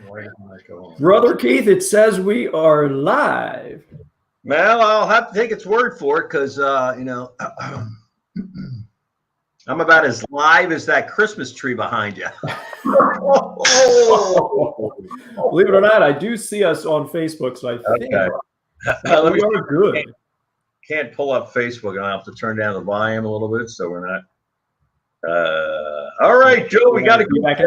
Why didn't that go on? Brother Keith, it says we are live. Well, I'll have to take its word for it because, I'm about as live as that Christmas tree behind you. Believe it or not, I do see us on Facebook, so I think Let we me are good. can't pull up Facebook, and I'll have to turn down the volume a little bit so we're not. All right, Joe, we got to go back.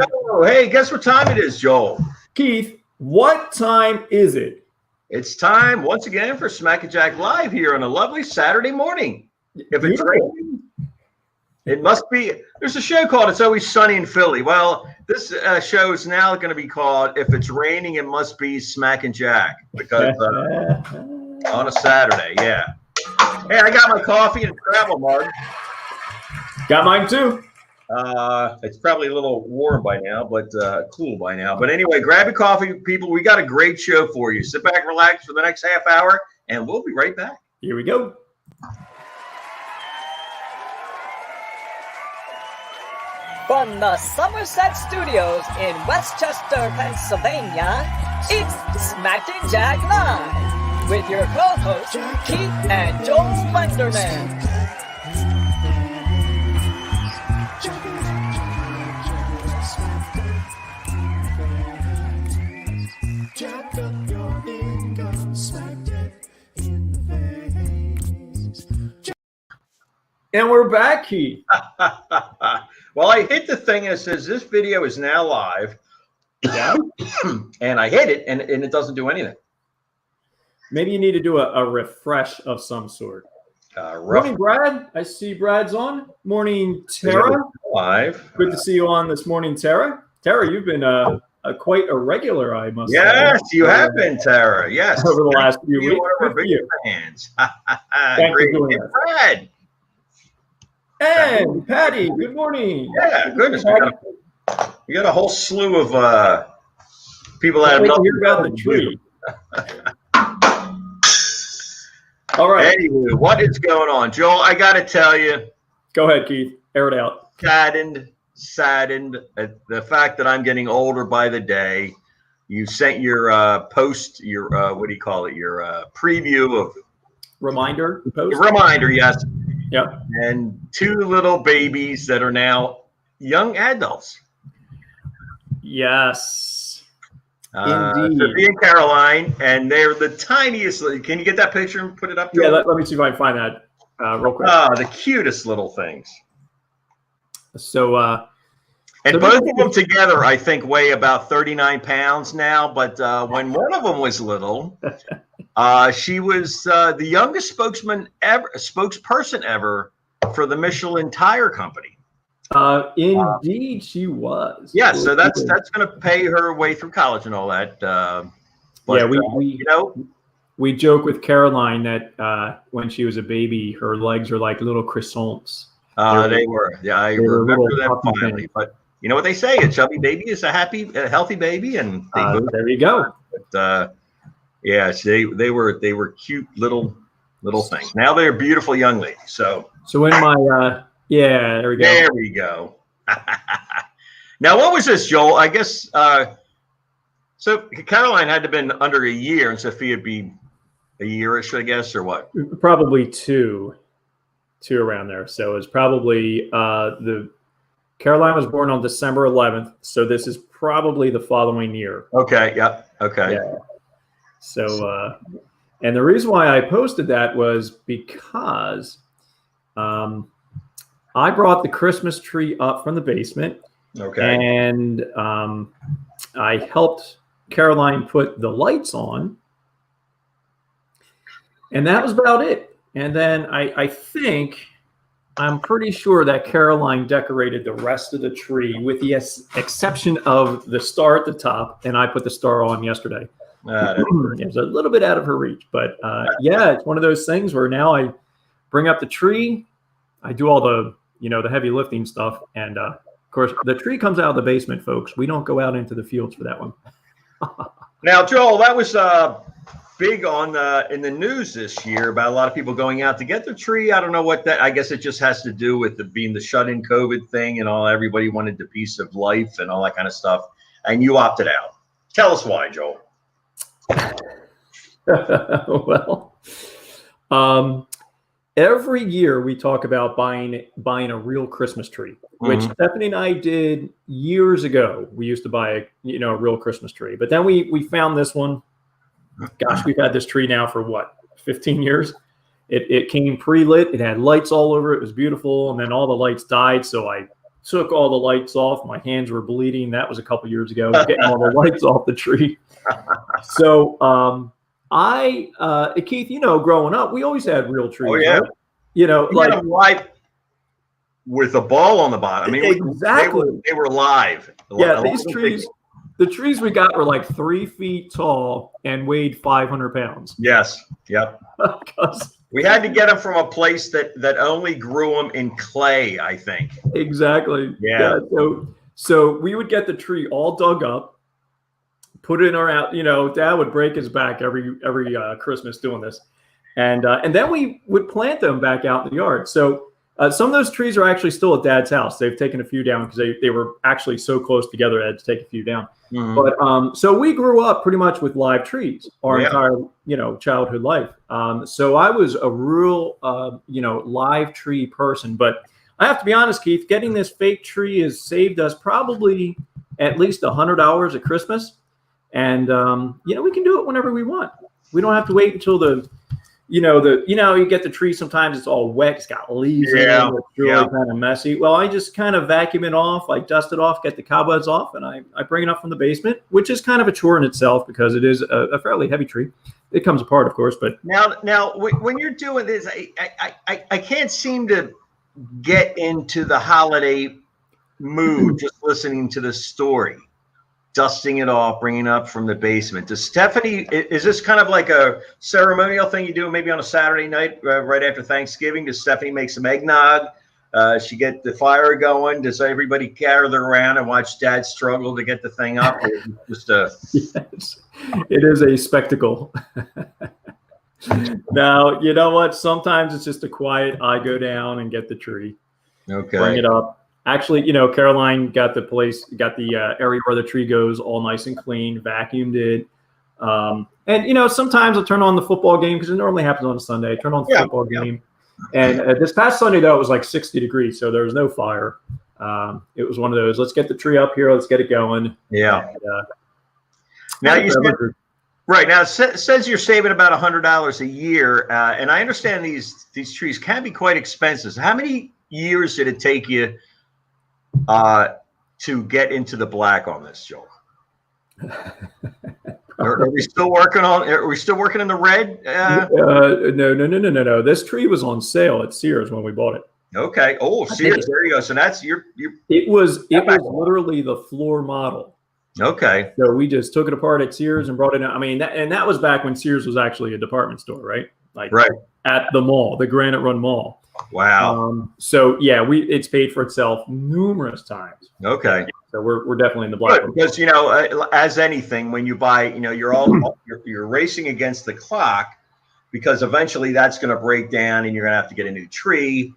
Hey, guess what time it is, Joel? Keith, what time is it? It's time once again for Smack and Jack Live here on a lovely Saturday morning. If it's raining, it must be. There's a show called "It's Always Sunny in Philly." Well, this show is now going to be called "If It's Raining, It Must Be Smack and Jack" because on a Saturday, yeah. Hey, I got my coffee and travel mug. Got mine too. It's probably a little warm by now, but cool by now. But anyway, grab your coffee, people. We got a great show for you. Sit back, relax for the next half hour, and we'll be right back. Here we go. From the Somerset Studios in Westchester, Pennsylvania, it's Smack and Jack Live with your co-hosts Keith and Joel Funderman. And we're back, Keith. Well, I hit the thing and it says this video is now live. Yeah. And I hit it and it doesn't do anything. Maybe you need to do a refresh of some sort. Morning, Brad. I see Brad's on. Morning, Tara. Live. Good to see you on this morning, Tara. Tara, you've been quite a regular, I must say. Yes, you have been, Tara. Yes. Over the last few weeks. One of our biggest fans. Thanks Great. for doing that. Brad. And Patty, good morning. Yeah, goodness. We got a whole slew of people that have Wait to nothing hear about the tree. All right. Anyway, what is going on? Joel, I got to tell you. Go ahead, Keith. Air it out. Saddened at the fact that I'm getting older by the day. You sent your post, your what do you call it? Your preview of reminder post. Reminder, yes. Yep. And two little babies that are now young adults. Yes. Indeed. Sophia and Caroline, and they're the tiniest. Can you get that picture and put it up? Yeah, let me see if I can find that real quick. Oh, the cutest little things. So, and both of them together, I think, weigh about 39 pounds now. But when one of them was little, she was the youngest spokesperson ever for the Michelin Tire Company. Indeed, she was. Yeah, so that's going to pay her way through college and all that. But, yeah, we joke with Caroline that when she was a baby, her legs are like little croissants. They were. Yeah, I remember them finally. But you know what they say: a chubby baby is a healthy baby, and there you go. But yeah, they were cute little things. Now they're beautiful young ladies. So in my yeah, there we go. There we go. Now, what was this, Joel? I guess so. Caroline had to have been under a year, and Sophia be a yearish, I guess, or what? Probably two around there. So it's probably the Caroline was born on December 11th. So this is probably the following year. Okay. Yeah. Okay. Yeah. So, and the reason why I posted that was because I brought the Christmas tree up from the basement. Okay. And I helped Caroline put the lights on. And that was about it. And then I'm pretty sure that Caroline decorated the rest of the tree with the exception of the star at the top. And I put the star on yesterday. It was a little bit out of her reach. But yeah, it's one of those things where now I bring up the tree. I do all the, the heavy lifting stuff. And of course, the tree comes out of the basement, folks. We don't go out into the fields for that one. Now, Joel, that was big on in the news this year about a lot of people going out to get the tree. I don't know what that. I guess it just has to do with being the shut-in COVID thing and all. Everybody wanted the piece of life and all that kind of stuff, and you opted out. Tell us why, Joel. Well, every year we talk about buying a real Christmas tree, which Stephanie and I did years ago. We used to buy a real Christmas tree, but then we found this one. Gosh, we've had this tree now for what, 15 years? It came pre-lit. It had lights all over it. It was beautiful, and then all the lights died, so I took all the lights off. My hands were bleeding. That was a couple years ago, getting all the lights off the tree. So Keith, growing up, we always had real trees. Oh, yeah. Right? Like live with a ball on the bottom. I mean, exactly. They were live. Yeah, these trees. The trees we got were like 3 feet tall and weighed 500 pounds. Yes. Yep. We had to get them from a place that only grew them in clay, I think. Exactly. Yeah. So we would get the tree all dug up, put it in our out. Dad would break his back every Christmas doing this, and then we would plant them back out in the yard. So some of those trees are actually still at Dad's house. They've taken a few down because they were actually so close together. I had to take a few down. But so we grew up pretty much with live trees our entire childhood life. So I was a real live tree person. But I have to be honest, Keith, getting this fake tree has saved us probably at least $100 at Christmas. And we can do it whenever we want. We don't have to wait until you get the tree, sometimes it's all wet, it's got leaves in it, it's really kind of messy. Well, I just kind of vacuum it off, I dust it off, get the cobwebs off, and I bring it up from the basement, which is kind of a chore in itself because it is a fairly heavy tree. It comes apart, of course, but now when you're doing this, I can't seem to get into the holiday mood just listening to the story. Dusting it off, bringing it up from the basement. Does Stephanie, is this kind of like a ceremonial thing you do maybe on a Saturday night right after Thanksgiving? Does Stephanie make some eggnog? She get the fire going? Does everybody gather around and watch Dad struggle to get the thing up? Just Yes, it is a spectacle. Now, you know what? Sometimes it's just a quiet, I go down and get the tree. Okay. Bring it up. Actually, Caroline got the area where the tree goes all nice and clean, vacuumed it. And, sometimes I'll turn on the football game because it normally happens on a Sunday. Turn on the football game. And this past Sunday, though, it was like 60 degrees, so there was no fire. It was one of those, let's get the tree up here, let's get it going. Yeah. And, now you said, right now, it says you're saving about $100 a year. And I understand these trees can be quite expensive. How many years did it take you to get into the black on this, Joel? Are we still working in the red? No. This tree was on sale at Sears when we bought it. Okay. Oh, Sears. There you go. So that's your. It was literally the floor model. Okay. So we just took it apart at Sears and brought it out. I mean, that was back when Sears was actually a department store, right? Like at the mall, the Granite Run Mall. Wow. So yeah, it's paid for itself numerous times. Okay. So we're definitely in the black. Good, because as anything, when you buy, you're racing against the clock, because eventually that's going to break down and you're going to have to get a new tree.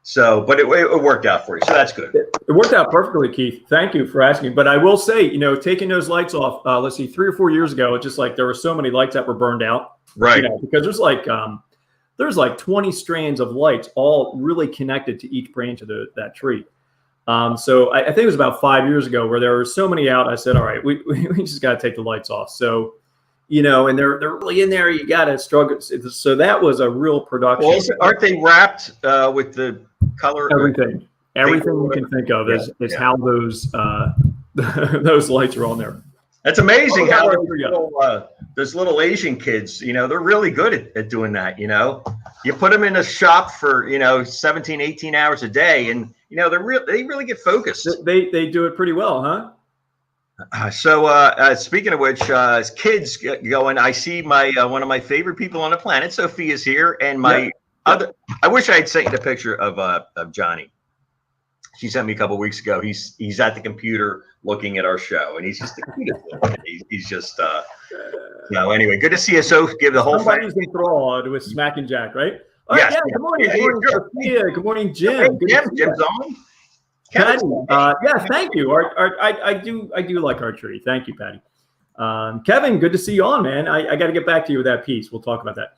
So, but it worked out for you, so that's good. It worked out perfectly, Keith. Thank you for asking. But I will say, taking those lights off. Let's see, 3 or 4 years ago, it's just like there were so many lights that were burned out. Right. Because there's like 20 strands of lights all really connected to each branch of that tree. So I think it was about 5 years ago where there were so many out. I said, all right, we just got to take the lights off. So, and they're really in there. You got to struggle. So that was a real production. Well, aren't they wrapped with the color? Everything you can think of is how those those lights are on there. That's amazing how those little Asian kids, they're really good at doing that. You put them in a shop for 17, 18 hours a day, and they really get focused. They do it pretty well, huh? So speaking of which, as kids going, I see my one of my favorite people on the planet, Sophia's here, and my other. I wish I had sent you the picture of Johnny. She sent me a couple of weeks ago. He's at the computer looking at our show, and he's just the cutest. He's just anyway, good to see you, Soph. Give the whole somebody's enthralled with Smack and Jack, right? All right, good morning. Good morning, Sophia. Good morning, Jim. Hey, Jim's on. Patty, thank you. I do like our tree. Thank you, Patty. Kevin, good to see you on, man. I got to get back to you with that piece. We'll talk about that.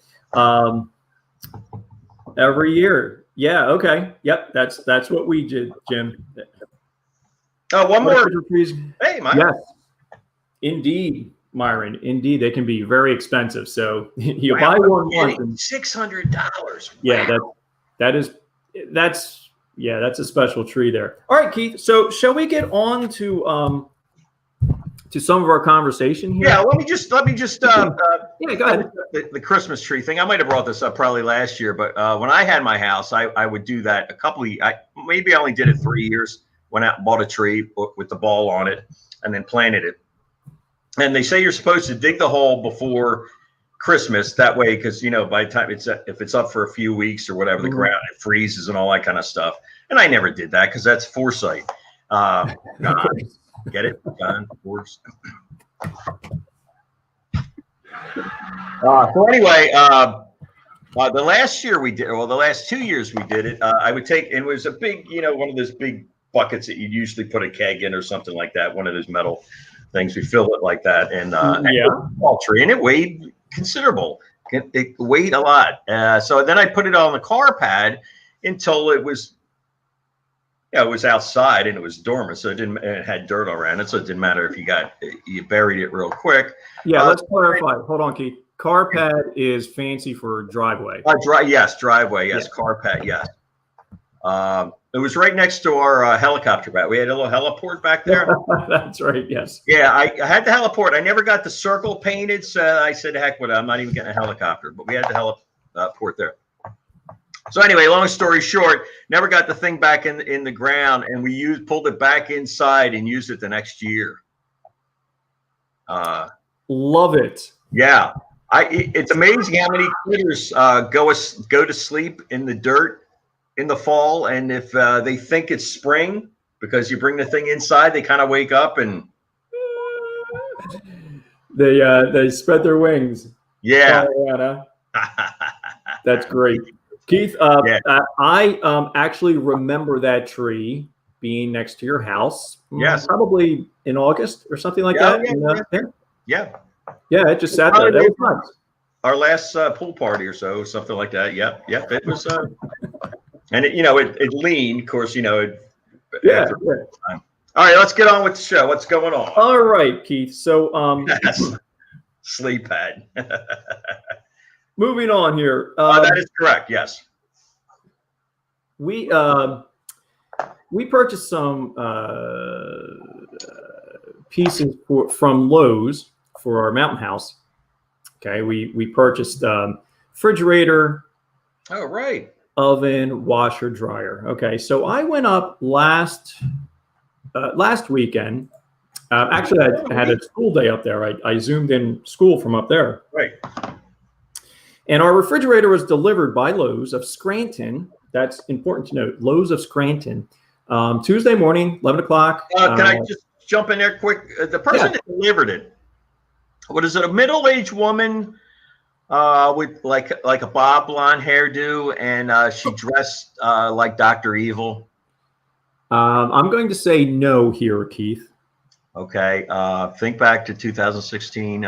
Every year. Yeah. Okay. Yep. That's what we did, Jim. Oh, one more. Hey, Myron. Yes. Indeed, Myron. Indeed, they can be very expensive. So you buy one once and $600. Yeah, that's a special tree there. All right, Keith. So shall we get on to some of our conversation here? Yeah, let me just go ahead. The Christmas tree thing. I might have brought this up probably last year, but when I had my house, I would do that maybe I only did it 3 years. Went out and bought a tree with the ball on it and then planted it. And they say you're supposed to dig the hole before Christmas. That way, because, by the time if it's up for a few weeks or whatever, the ground, it freezes and all that kind of stuff. And I never did that because that's foresight. Get it? Gone. Force. So anyway, the last 2 years we did it. I would take, and it was a big, one of those big buckets that you usually put a keg in or something like that. One of those metal things. We fill it like that, and small tree, and it weighed considerable. It weighed a lot. So then I put it on the car pad until it was. It was outside and it was dormant, so it had dirt all around it, so it didn't matter if you buried it real quick. Yeah, let's clarify. Hold on, Keith. Car pad is fancy for driveway. Driveway. Yes, car pad. Yes. It was right next to our helicopter pad. We had a little heliport back there. That's right. Yes. Yeah, I had the heliport. I never got the circle painted, so I said, "Heck with it. I'm not even getting a helicopter." But we had the heliport there. So anyway, long story short, never got the thing back in the ground, and we pulled it back inside and used it the next year. Love it. Yeah, it's amazing how many critters go to sleep in the dirt in the fall, and if they think it's spring because you bring the thing inside, they kind of wake up and they spread their wings. Yeah, that's great. Keith, I actually remember that tree being next to your house. Yes. Probably in August or something like that. Yeah. Yeah, it just sat there. That was nice. Our last pool party or so, something like that. Yep. It was, and it leaned, of course, Yeah. All right, let's get on with the show. What's going on? All right, Keith. So, sleep pad. Moving on here. That is correct. Yes. We purchased some pieces from Lowe's for our mountain house. Okay, we purchased refrigerator. Oh, right. Oven, washer, dryer. Okay, so I went up last weekend. Actually, I had a school day up there. I zoomed in school from up there. Right. And our refrigerator was delivered by Lowe's of Scranton. That's important to note. Lowe's of Scranton. Tuesday morning, 11 o'clock. Can I just jump in there quick? The person that delivered it, what is it, a middle-aged woman with like a bob blonde hairdo, and she dressed like Dr. Evil? I'm going to say no here, Keith. Okay. Think back to 2016.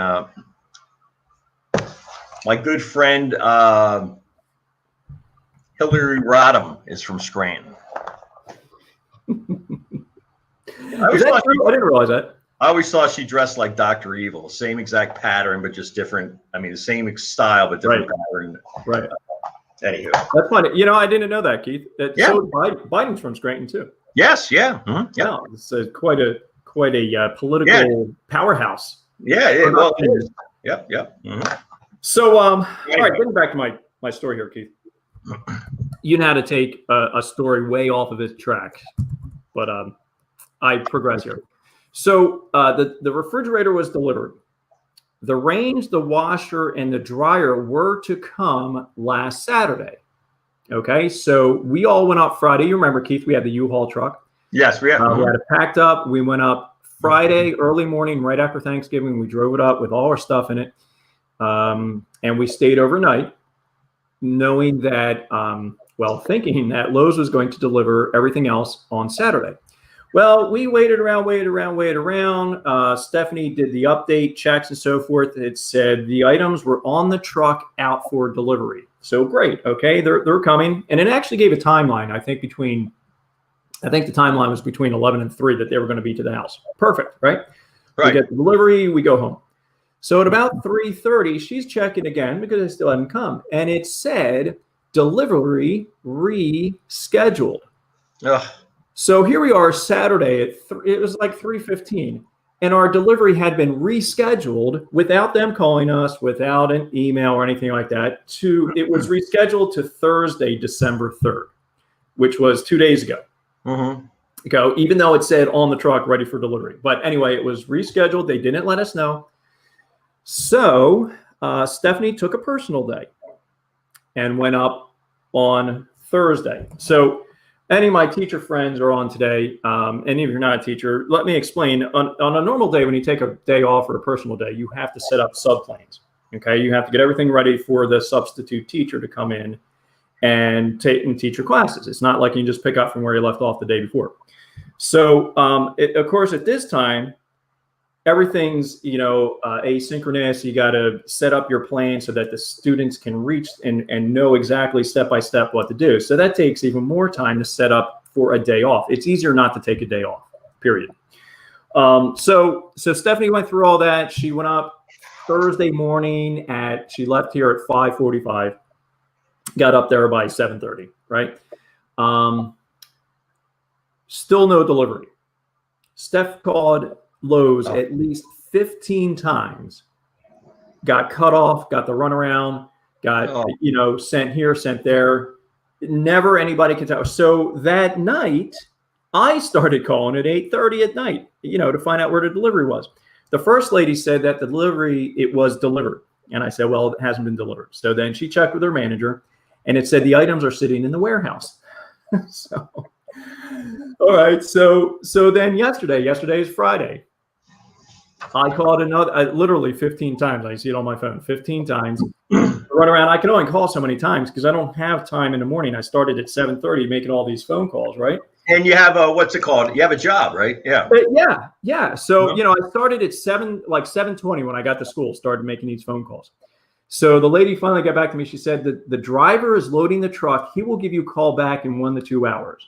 My good friend Hillary Rodham is from Scranton. I didn't realize that. I always thought she dressed like Dr. Evil, same exact pattern, but just different. I mean, the same style, but different pattern. Right. Anywho, that's funny. I didn't know that, Keith. So Biden's from Scranton too. Yes. Yeah. Mm-hmm. Yeah. Wow, it's quite a political powerhouse. Yeah. Well, it is. Yep. Mm-hmm. So, all right, getting back to my story here, Keith. You know how to take a story way off of its track, but I progress here. So the refrigerator was delivered. The range, the washer, and the dryer were to come last Saturday. Okay, so we all went up Friday. You remember, Keith, we had the U-Haul truck. Yes, we had. We had it packed up. We went up Friday early morning, right after Thanksgiving. We drove it up with all our stuff in it. And we stayed overnight, knowing that, thinking that Lowe's was going to deliver everything else on Saturday. Well, we waited around. Stephanie did the update checks and so forth. It said the items were on the truck out for delivery. So great. Okay. They're coming. And it actually gave a timeline, I think the timeline was between 11 and 3 that they were going to be to the house. Perfect. Right. We get the delivery, we go home. So at about 3:30, she's checking again because they still hadn't come. And it said delivery rescheduled. Ugh. So here we are Saturday it was like 3:15, and our delivery had been rescheduled without them calling us, without an email or anything like that. It was rescheduled to Thursday, December 3rd, which was 2 days ago. Mm-hmm. Even though it said on the truck ready for delivery. But anyway, it was rescheduled. They didn't let us know. So Stephanie took a personal day and went up on Thursday. So any of my teacher friends are on today. Any of you are not a teacher, let me explain. On a normal day, when you take a day off or a personal day, you have to set up subplans. Okay, you have to get everything ready for the substitute teacher to come in and teach your classes. It's not like you can just pick up from where you left off the day before. So, of course, at this time, everything's asynchronous. You got to set up your plan so that the students can reach and know exactly step by step what to do. So that takes even more time to set up for a day off. It's easier not to take a day off, period. So Stephanie went through all that. She went up Thursday morning she left here at 5:45, got up there by 7:30, right? Still no delivery. Steph called Lowe's at least 15 times, got cut off, got the runaround, got sent here, sent there. Never anybody could tell. So that night, I started calling at 8:30 at night, to find out where the delivery was. The first lady said that the delivery, it was delivered. And I said, well, it hasn't been delivered. So then she checked with her manager, and it said the items are sitting in the warehouse. So, all right. So then yesterday is Friday. I called literally 15 times. I see it on my phone, 15 times. Run around. I can only call so many times because I don't have time in the morning. I started at 7:30 making all these phone calls, right? And you have what's it called? You have a job, right? Yeah. Yeah. So, I started at 7:20 when I got to school, started making these phone calls. So the lady finally got back to me. She said that the driver is loading the truck. He will give you a call back in 1 to 2 hours.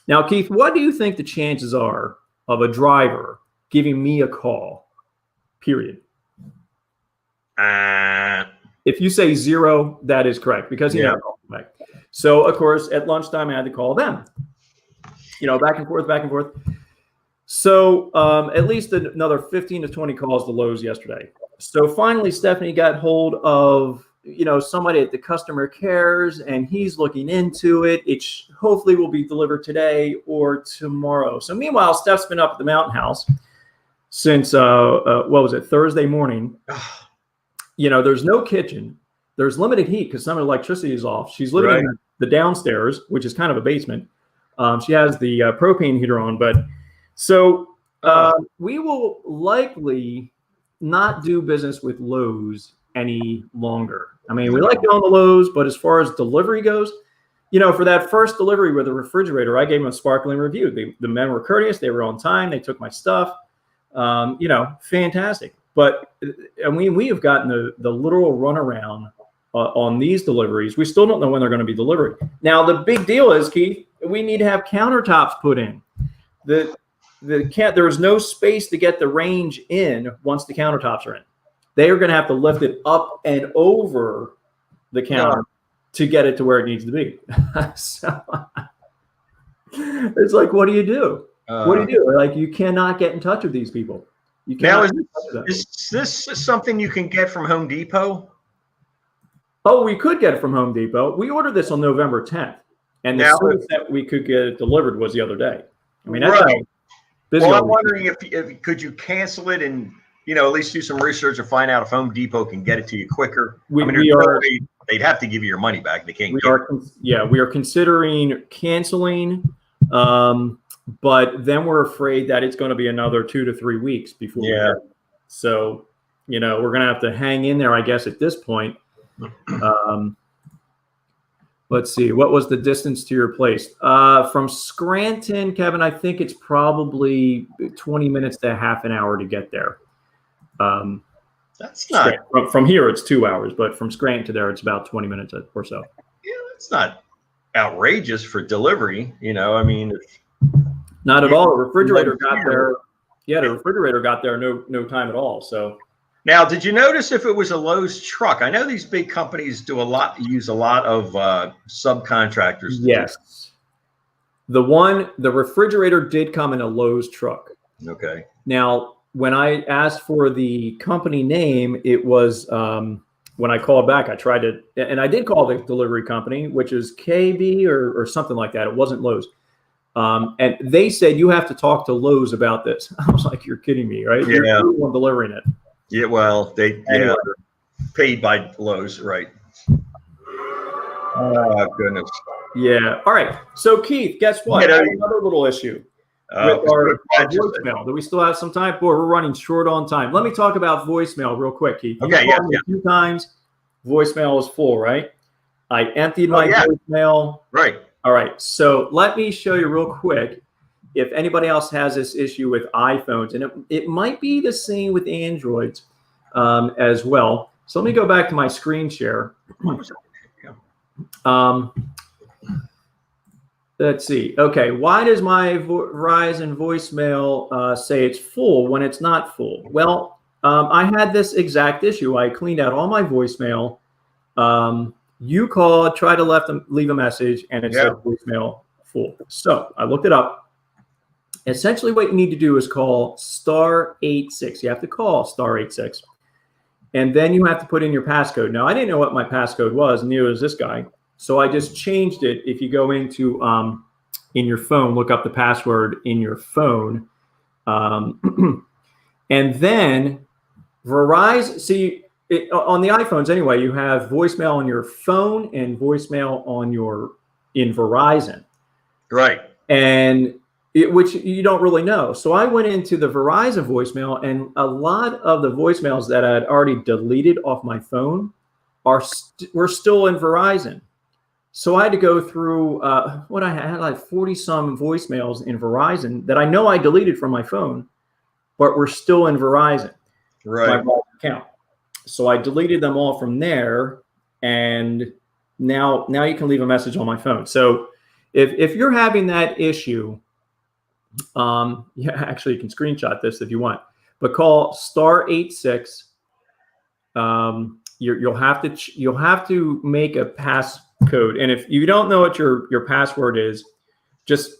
Now, Keith, what do you think the chances are of a driver giving me a call, period? If you say 0, that is correct because he never called back. So, of course, at lunchtime, I had to call them. Back and forth. So at least another 15 to 20 calls to Lowe's yesterday. So finally, Stephanie got hold of, somebody at the customer cares, and he's looking into it. It hopefully will be delivered today or tomorrow. So meanwhile, Steph's been up at the Mountain House since, Thursday morning. There's no kitchen. There's limited heat because some of the electricity is off. She's living in the downstairs, which is kind of a basement. She has the propane heater on, we will likely not do business with Lowe's any longer. I mean, we like going to Lowe's, but as far as delivery goes, for that first delivery with the refrigerator, I gave them a sparkling review. The men were courteous. They were on time. They took my stuff. Fantastic. But we have gotten the literal runaround on these deliveries. We still don't know when they're going to be delivered. Now, the big deal is, Keith, we need to have countertops put in. There is no space to get the range in once the countertops are in. They are going to have to lift it up and over the counter to get it to where it needs to be. So it's like, what do you do? What do you do? Like, you cannot get in touch with these people. You now, is this something you can get from Home Depot? Oh, we could get it from Home Depot. We ordered this on November 10th, and the soonest that we could get it delivered was the other day. I mean, that's right. Well, I'm wondering if could you cancel it and at least do some research and find out if Home Depot can get it to you quicker. They'd have to give you your money back. They can't. We are considering canceling, but then we're afraid that it's going to be another 2 to 3 weeks before. Yeah. So we're going to have to hang in there, I guess, at this point. Let's see. What was the distance to your place? From Scranton, Kevin, I think it's probably 20 minutes to half an hour to get there. That's not from here. It's 2 hours, but from Scranton to there, it's about 20 minutes or so. Yeah, that's not outrageous for delivery. I mean, not at all. The refrigerator got there. Yeah, the refrigerator got there no time at all. So. Now, did you notice if it was a Lowe's truck? I know these big companies use a lot of subcontractors. Yes. The refrigerator did come in a Lowe's truck. Okay. Now, when I asked for the company name, it was when I called back, I tried to, and I did call the delivery company, which is KB or something like that. It wasn't Lowe's. And they said, you have to talk to Lowe's about this. I was like, you're kidding me, right? Yeah. You're the one delivering it. Yeah, well, they're paid by Lowe's, right? Oh, goodness. Yeah. All right. So, Keith, guess what? Another little issue with our voicemail. Do we still have some time? Boy, we're running short on time. Let me talk about voicemail real quick, Keith. Okay, yeah. A few times, voicemail is full, right? I emptied my voicemail. Right. All right. So let me show you real quick. If anybody else has this issue with iPhones, and it might be the same with Androids as well. So let me go back to my screen share. Let's see. Okay, why does my Verizon voicemail say it's full when it's not full? Well, I had this exact issue. I cleaned out all my voicemail. You called, tried to leave a message, and it said voicemail full. So I looked it up. Essentially, what you need to do is call *86. You have to call *86, and then you have to put in your passcode. Now, I didn't know what my passcode was, neither does this guy. So I just changed it. If you go into in your phone, look up the password in your phone, and then Verizon. See, on the iPhones anyway, you have voicemail on your phone and voicemail in Verizon, right? And which you don't really know. So I went into the Verizon voicemail, and a lot of the voicemails that I had already deleted off my phone were still in Verizon. So I had to go through I had like 40 some voicemails in Verizon that I know I deleted from my phone, but were still in Verizon, right? My account. So I deleted them all from there, and now you can leave a message on my phone. So if you're having that issue, actually you can screenshot this if you want, but call *86. You'll have to make a passcode, and if you don't know what your password is, just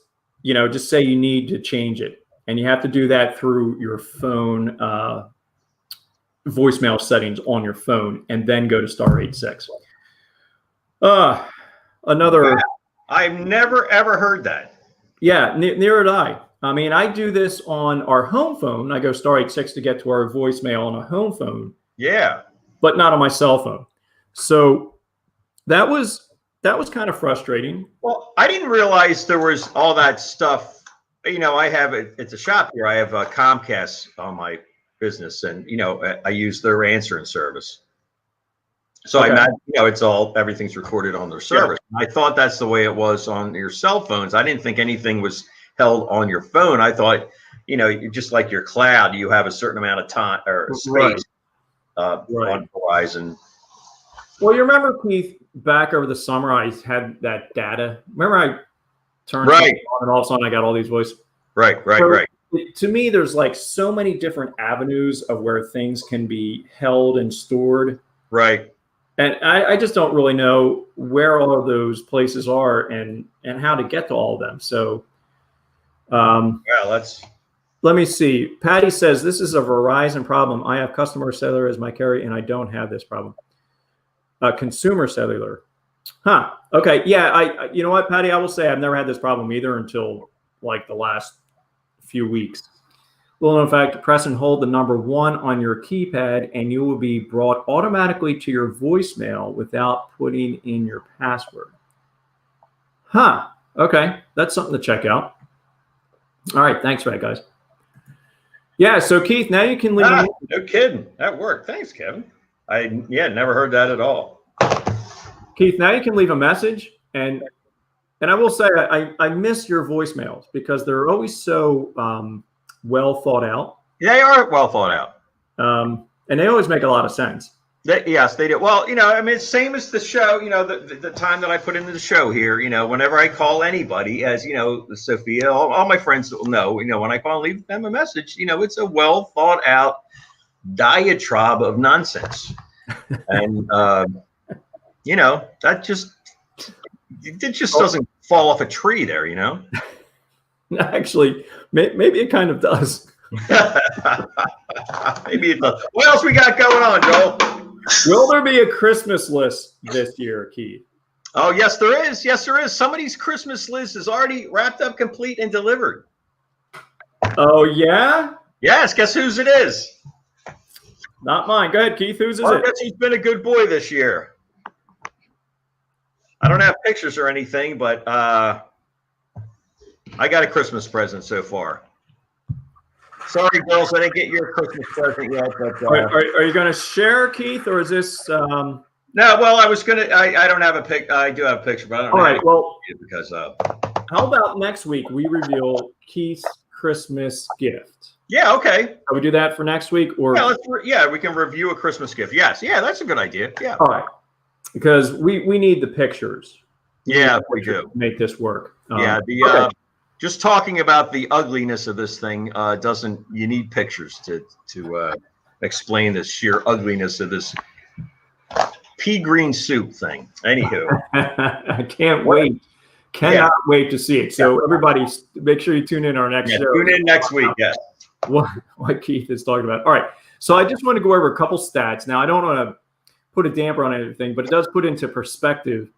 say you need to change it, and you have to do that through your phone voicemail settings on your phone, and then go to *86. Another. I've never ever heard that. Yeah, near did I. I mean, I do this on our home phone. I go *86 to get to our voicemail on a home phone. Yeah, but not on my cell phone. So that was kind of frustrating. Well, I didn't realize there was all that stuff. I have it's a shop here. I have a Comcast on my business, and I use their answering service. So I imagine everything's recorded on their service. Yeah. I thought that's the way it was on your cell phones. I didn't think anything was held on your phone. I thought, just like your cloud, you have a certain amount of time or space on Verizon. Well, you remember, Keith, back over the summer, I had that data. Remember, I turned it on, and all of a sudden I got all these voices. Right. To me, there's like so many different avenues of where things can be held and stored. Right. And I just don't really know where all of those places are and how to get to all of them. So, let me see. Patty says, this is a Verizon problem. I have customer cellular as my carrier, and I don't have this problem. Consumer cellular. Huh. Okay. Yeah. You know what, Patty? I will say I've never had this problem either until like the last few weeks. Well, in fact, press and hold the number 1 on your keypad, and you will be brought automatically to your voicemail without putting in your password. Huh. Okay. That's something to check out. All right. Thanks for that, guys. Yeah. So, Keith, now you can leave. No kidding. That worked. Thanks, Kevin. Never heard that at all. Keith, now you can leave a message, and I will say I miss your voicemails because they're always so well thought out. They are well thought out. And they always make a lot of sense. Yes, they do. Well, I mean, it's same as the show, the time that I put into the show here, whenever I call anybody, as Sophia, all my friends will know, when I call and leave them a message, it's a well thought out diatribe of nonsense. And, that just doesn't fall off a tree there, Actually, maybe it kind of does. Maybe it does. What else we got going on, Joel? Will there be a Christmas list this year, Keith? Oh, yes, there is. Yes, there is. Somebody's Christmas list is already wrapped up, complete, and delivered. Oh, yeah? Yes. Guess whose it is? Not mine. Go ahead, Keith. Whose is it? I guess he's been a good boy this year. I don't have pictures or anything, but I got a Christmas present so far. Sorry, girls, I didn't get your Christmas present yet. But are you going to share, Keith, or is this? No, well, I was gonna. I don't have a pic. I do have a picture, but I don't. All right. Well, because how about next week we reveal Keith's Christmas gift? Yeah. Okay. Can we do that for next week, or we can review a Christmas gift. Yes. Yeah, that's a good idea. Yeah. All right. Because we need the pictures. Yeah, we do. To make this work. Yeah. Just talking about the ugliness of this thing doesn't. You need pictures to explain the sheer ugliness of this pea green soup thing. Anywho, I can't wait. Cannot wait to see it. So everybody, make sure you tune in our next show. Tune in next week. Yes. What Keith is talking about. All right. So I just want to go over a couple stats. Now I don't want to put a damper on anything, but it does put into perspective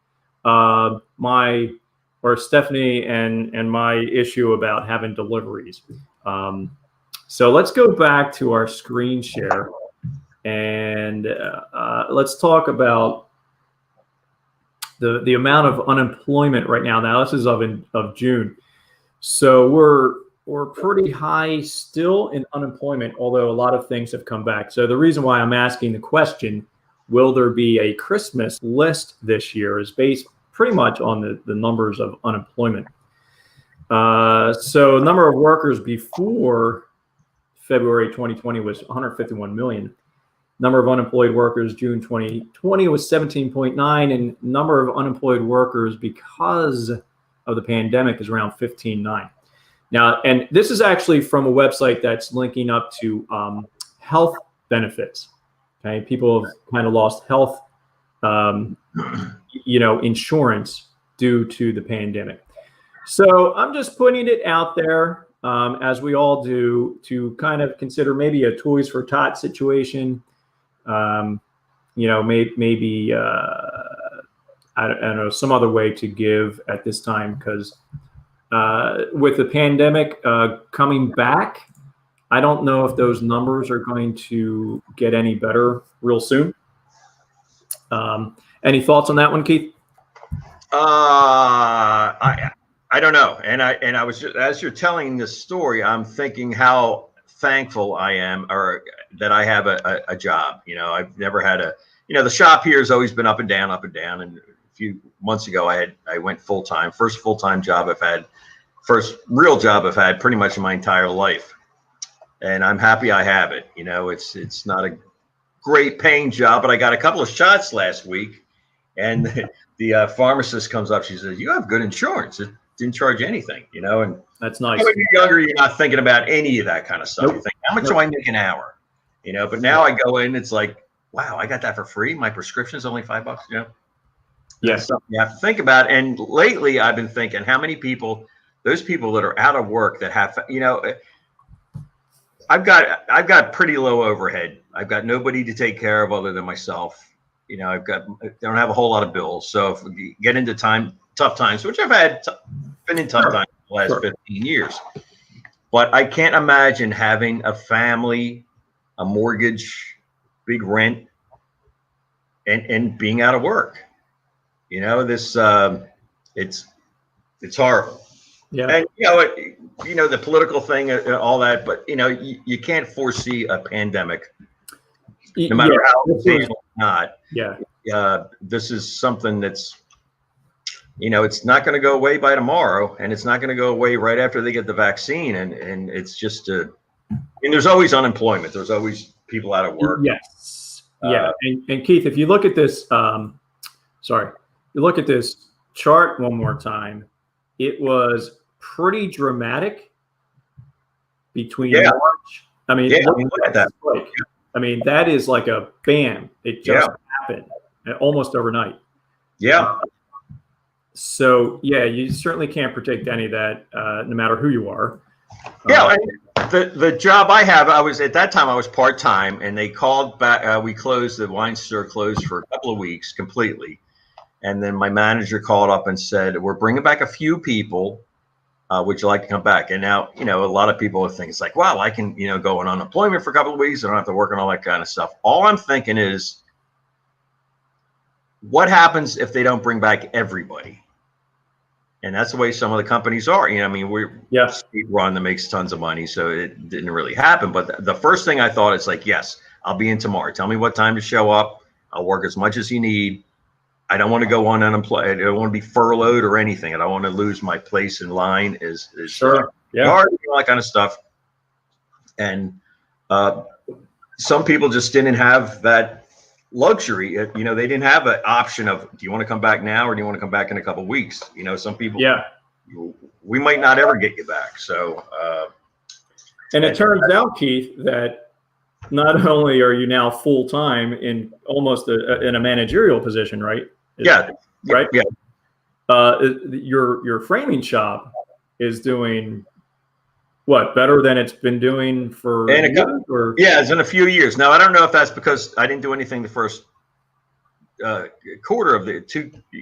Stephanie and my issue about having deliveries. So let's go back to our screen share and let's talk about the amount of unemployment right now. Now this is of June. So we're pretty high still in unemployment, although a lot of things have come back. So the reason why I'm asking the question, will there be a Christmas list this year, is based pretty much on the numbers of unemployment. So number of workers before February 2020 was 151 million. Number of unemployed workers June 2020 was 17.9, and number of unemployed workers because of the pandemic is around 15.9. Now, and this is actually from a website that's linking up to health benefits. Okay, people have kind of lost health insurance due to the pandemic. So I'm just putting it out there, as we all do, to kind of consider maybe a Toys for Tots situation. Maybe I don't know, some other way to give at this time, because with the pandemic coming back, I don't know if those numbers are going to get any better real soon. Any thoughts on that one, Keith? I don't know. And I was just, as you're telling this story, I'm thinking how thankful I am, or that I have a job. I've never had the shop here has always been up and down. And a few months ago, I went full time. First full-time job I've had, first real job I've had pretty much in my entire life. And I'm happy I have it. It's not a great paying job, but I got a couple of shots last week, and the pharmacist comes up. She says, "You have good insurance. It didn't charge anything." And that's nice. When you're younger, you're not thinking about any of that kind of stuff. Nope. You think, how much do I make an hour? But now I go in, it's like, wow, I got that for free. My prescription is only $5. Yes. That's something you have to think about. And lately, I've been thinking, how many people, those people that are out of work that have, I've got pretty low overhead. I've got nobody to take care of other than myself. I don't have a whole lot of bills. So if we get into tough times, which I've been in tough times the last 15 years, but I can't imagine having a family, a mortgage, big rent, and being out of work. This it's horrible. Yeah. And the political thing, all that, but you can't foresee a pandemic, no matter how big or not. Yeah. This is something that's it's not going to go away by tomorrow, and it's not going to go away right after they get the vaccine. And it's just there's always unemployment. There's always people out of work. Yes. Yeah. And Keith, if you look at this, you look at this chart one more time, it was pretty dramatic between March. I mean, look at that. I mean, that is like a bam. It just happened almost overnight. Yeah. So, you certainly can't predict any of that, no matter who you are. Yeah. The job I have, at that time I was part-time, and they called back. The wine store closed for a couple of weeks completely. And then my manager called up and said, we're bringing back a few people. Would you like to come back? And now, a lot of people think it's like, wow, I can, go on unemployment for a couple of weeks. I don't have to work on all that kind of stuff. All I'm thinking is, what happens if they don't bring back everybody? And that's the way some of the companies are. We're Speed Run that makes tons of money, so it didn't really happen. But the first thing I thought is like, yes, I'll be in tomorrow. Tell me what time to show up. I'll work as much as you need. I don't want to go on unemployed. I don't want to be furloughed or anything. I don't want to lose my place in line. Is sure, all that kind of stuff. And some people just didn't have that luxury. They didn't have an option of, do you want to come back now or do you want to come back in a couple of weeks? Some people, we might not ever get you back. So, and it turns out, Keith, that not only are you now full time in almost in a managerial position, right? Right. Yeah. Your framing shop is doing what, better than it's been doing for years, or? Yeah, it's in a few years. Now, I don't know if that's because I didn't do anything the first quarter of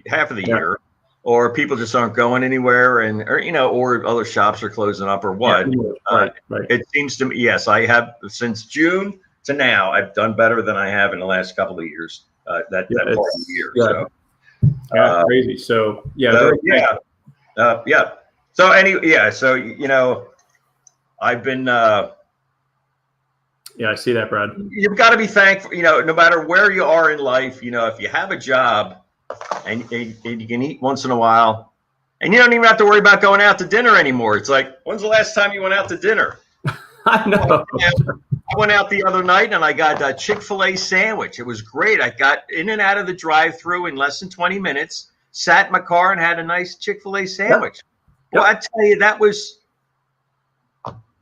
half of the year, or people just aren't going anywhere, or other shops are closing up or what. Right. It seems to me, yes, I have since June to now, I've done better than I have in the last couple of years. That part of the year. Yeah. So, crazy. So So I've been. I see that, Brad. You've got to be thankful. No matter where you are in life, if you have a job and you can eat once in a while, and you don't even have to worry about going out to dinner anymore. It's like, when's the last time you went out to dinner? I know. I went out the other night and I got a Chick-fil-A sandwich. It was great. I got in and out of the drive-thru in less than 20 minutes, sat in my car and had a nice Chick-fil-A sandwich. Well, I tell you, that was,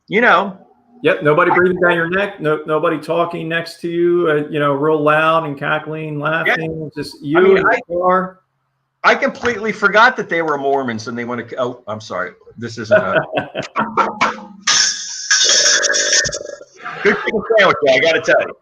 Yep. Nobody breathing down your neck. Nobody talking next to you, real loud and cackling, laughing. Yeah. Just you in the car. I completely forgot that they were Mormons and they want to. Oh, I'm sorry. This isn't a good chicken sandwich. I got to tell you.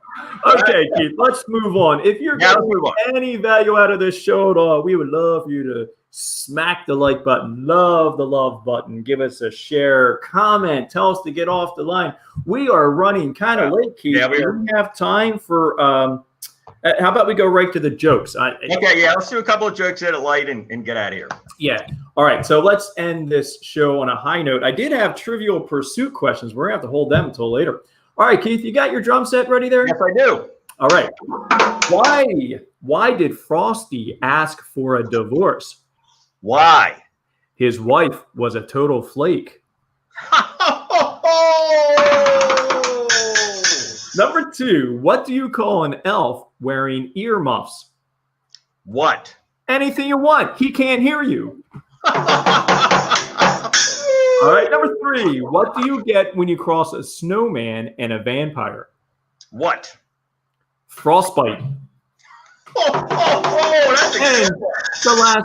Okay, Keith, let's move on. If you're getting any value out of this show at all, we would love for you to smack the like button, love the love button, give us a share, comment, tell us to get off the line. We are running kind of late, Keith. Yeah, we have time for. How about we go right to the jokes? Let's do a couple of jokes at a light and get out of here. Yeah. All right. So let's end this show on a high note. I did have Trivial Pursuit questions. We're going to have to hold them until later. All right, Keith, you got your drum set ready there? Yes, I do. All right. Why did Frosty ask for a divorce? Why? His wife was a total flake. Number 2, what do you call an elf wearing earmuffs? What? Anything you want. He can't hear you. All right, number 3, what do you get when you cross a snowman and a vampire? What? Frostbite. That's a good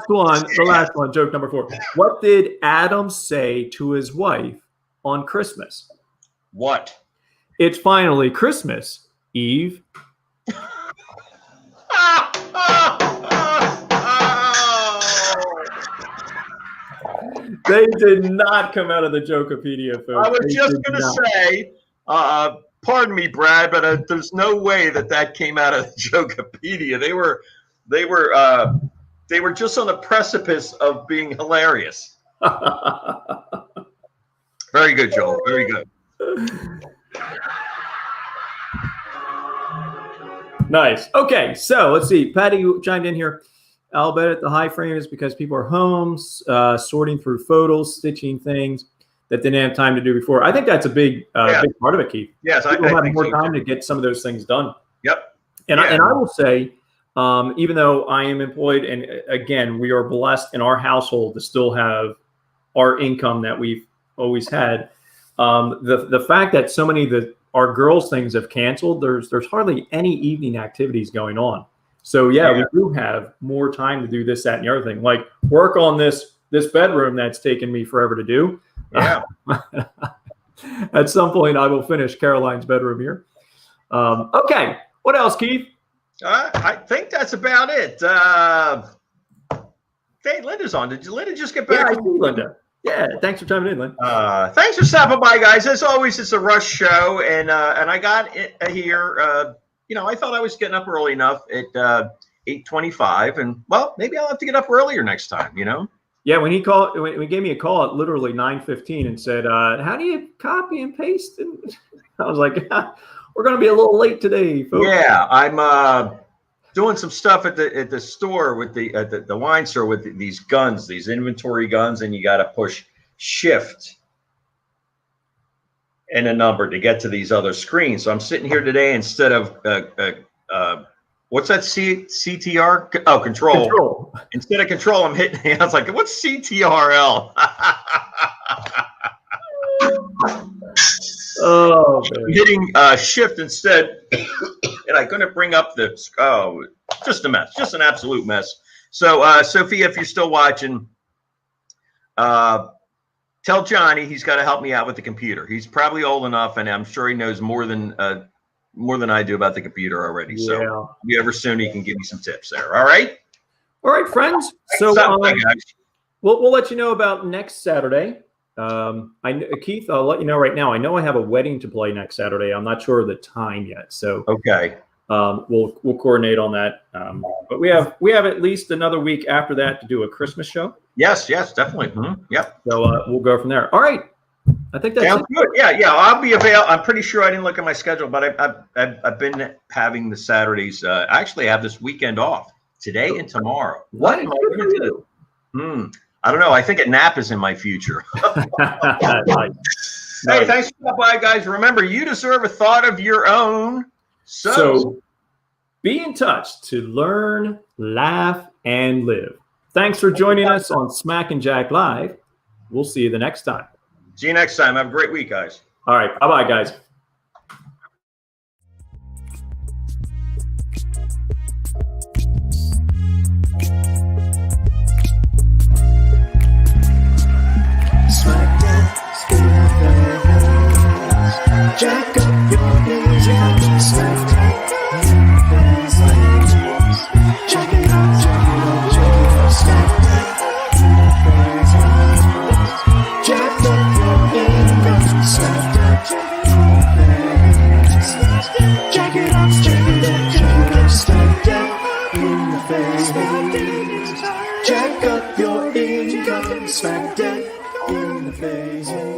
one. The last one, joke number 4. What did Adam say to his wife on Christmas? What? It's finally Christmas, Eve. They did not come out of the Jokepedia, folks. I was just going to say, pardon me, Brad, but there's no way that came out of the Jokepedia. They were just on the precipice of being hilarious. Very good, Joel. Very good. Nice. Okay, so let's see. Patty chimed in here. I'll bet at the high frame is because people are home, sorting through photos, stitching things that they didn't have time to do before. I think that's a big part of it, Keith. Yes, people have more so time to get some of those things done. Yep. And I will say, even though I am employed, and again, we are blessed in our household to still have our income that we've always had. The fact that so many of our girls' things have canceled, there's hardly any evening activities going on. So we do have more time to do this, that, and the other thing. Like work on this bedroom that's taken me forever to do. Yeah. At some point, I will finish Caroline's bedroom here. Okay. What else, Keith? I think that's about it. Hey, Linda's on. Did Linda just get back? Yeah, I see Linda. Yeah, thanks for chiming in, Lynn. Thanks for stopping by, guys. As always, it's a rush show, and I got it here. I thought I was getting up early enough at 8:25, and well, maybe I'll have to get up earlier next time. Yeah, when he gave me a call at literally 9:15 and said, "How do you copy and paste?" And I was like, "We're going to be a little late today, folks." Yeah, I'm doing some stuff at the store with the wine store with these guns, these inventory guns, and you got to push shift and a number to get to these other screens. So I'm sitting here today instead of what's that CTR? Oh, control. Instead of control, I'm hitting. I was like, what's CTRL? Oh, man. I'm hitting shift instead, and I couldn't bring up just a mess, just an absolute mess. So, Sophia, if you're still watching, tell Johnny he's got to help me out with the computer. He's probably old enough, and I'm sure he knows more than I do about the computer already. Yeah. So, if you ever soon, he can give me some tips there. All right. All right, friends. So, we'll let you know about next Saturday. Keith, I'll let you know right now. I know I have a wedding to play next Saturday. I'm not sure of the time yet. So okay. We'll coordinate on that. But we have at least another week after that to do a Christmas show. Yes, definitely. Mm-hmm. Yep. So we'll go from there. All right. I think that's sounds good. Yeah. I'll be available. I'm pretty sure I didn't look at my schedule, but I've been having the Saturdays. I actually have this weekend off today and tomorrow. What am I going to do? I don't know. I think a nap is in my future. Nice. Hey, thanks for stopping by, guys. Remember, you deserve a thought of your own. So be in touch to learn, laugh, and live. Thanks for joining us on Smack and Jack Live. We'll see you the next time. See you next time. Have a great week, guys. All right. Bye-bye, guys. Jack up your knees, smack check it out, smack jack up your knees, smack jack it up, smack in the face, jack up your income, smack in the face.